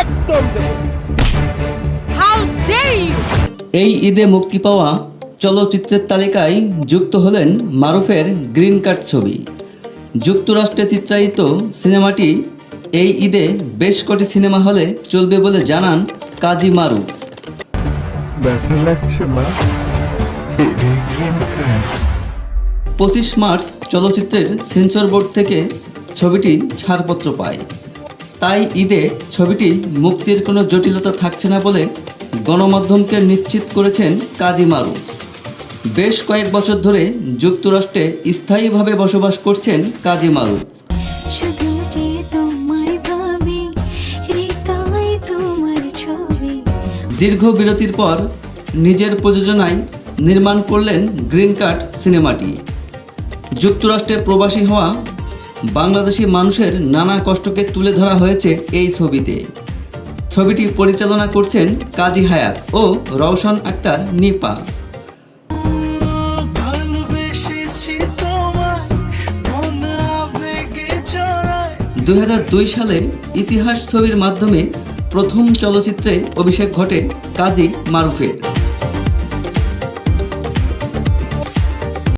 একদম দেব। How dare you! এই ঈদে মুক্তি পাওয়া চলচ্চিত্রের তালিকায় যুক্ত হলেন মারুফের গ্রিন কার্ড ছবি। যুক্তরাষ্ট্রে চিত্রায়িত সিনেমাটি এই ঈদে বেশ কটি সিনেমা হলে চলবে বলে জানান কাজী মারুফ। ব্যথা লাগছে মা। 25 মার্চ চলচ্চিত্রের সেন্সর বোর্ড থেকে ছবিটি ছাড়পত্র পায়। তাই ঈদে ছবিটি মুক্তির কোনো জটিলতা থাকছে না বলে গণমাধ্যমকে নিশ্চিত করেছেন কাজী মারুফ। বেশ কয়েক বছর ধরে যুক্তরাষ্ট্রে স্থায়ীভাবে বসবাস করছেন কাজী মারুফ। দীর্ঘ বিরতির পর নিজের প্রযোজনায় নির্মাণ করলেন গ্রিন কার্ড সিনেমাটি। যুক্তরাষ্ট্রে প্রবাসী হওয়া বাংলাদেশি মানুষের নানা কষ্টকে তুলে ধরা হয়েছে এই ছবিতে। ছবিটি পরিচালনা করছেন কাজী হায়াত ও রওশন আক্তার নিপা। 2002 সালে ইতিহাস ছবির মাধ্যমে প্রথম চলচ্চিত্রে অভিষেক ঘটে কাজী মারুফের।